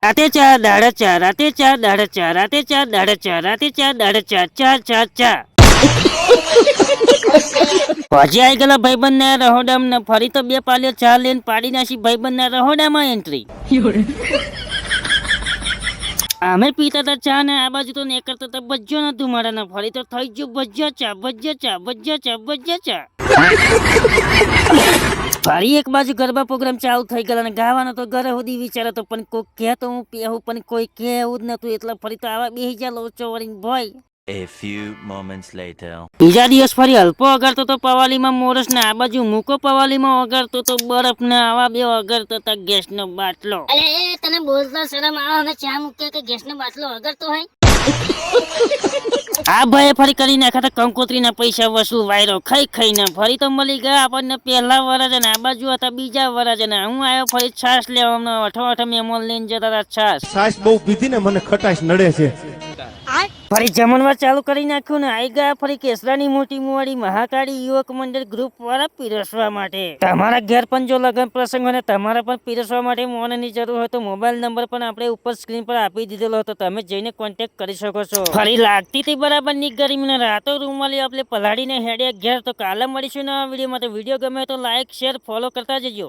રાતે ચાર દાડા ચાર, રાતે ચાર દાડા ચાર, રાતે ચાર દાડા ચાર, રાતે ચાર દાડા ચાર, ચાર ચાર ચાર. પછી આવી ગયેલા ભાઈબંધ ના રહોડામ ને ફરી તો બે પાલ્યો ચા લઈને પાડી નાખી ભાઈબંધ ના રહોડામાં એન્ટ્રી. અમે પીતા હતા ચા ને આ બાજુ તો નીકળતા હતા ભજ્જો નતું મારા ને ફરી તો થઈ ગયું ભજ્જો ચા ભજ્જો ચા ભજ્જો ચા ભજ્જો ચા. ફરી એક બાજુ ગરબા પ્રોગ્રામ ચાલુ થઈ ગયેલા ને ગાવાનો તો ઘરે સુધી વિચાર હતો પણ કોઈ કહે તો હું પહેવું પણ કોઈ કહે એવું જ નતું એટલે ફરી તો આવા બેહી જા લોચો વળીને ભોય. A few moments later. બીજા દિવસ ફરી હલપો અગાડતો તો પવાલીમાં મોરસ ને આ બાજુ મૂકો પવાલીમાં અગાડતો તો બરફ ને આવા બે અગાડતો હતા ગેસ નો બાટલો. અરે એ તને બોલતો શરમ આવે અમે ચા મૂકે કે ગેસ નો બાટલો અગરતો હોય. આ ભાઈ ફરી કરી નાખ્યા હતા કંકોત્રી ના પૈસા વસૂલ વાયરો ખાઈ ખાઈને ફરી તો મળી ગયા આપણને પહેલા વરજ ને આ બાજુ હતા બીજા વરજ ને હું આવ્યો ફરી છાસ લેવા અઠો મેમોન લઈને જતા હતા છાસ બહુ પીધી ને મને ખટાશ નડે છે. ફરી જમણવાર ચાલુ કરી નાખ્યું ને આવી ગયા ફરી કેસરાની મોટી મુવાડી મહાકાળી યુવક મંડળ ગ્રુપ વાળા પીરસવા માટે. તમારા ઘેર પણ જો લગ્ન પ્રસંગ હોય ને તમારા પણ પીરસવા માટે મોનની જરૂર હોય તો મોબાઈલ નંબર પણ આપણે ઉપર સ્ક્રીન પર આપી દીધેલો હતો, તમે જઈને કોન્ટેક્ટ કરી શકો છો. ફરી લાગતી હતી બરાબર ની ગરમી ને રાતો રૂમાલી આપણે પલાળીને હેડ્યા ઘેર. તો કાલે મળીશું નવા વિડીયોમાં. તો વિડીયો ગમે તો લાઈક શેર ફોલો કરતા જજો.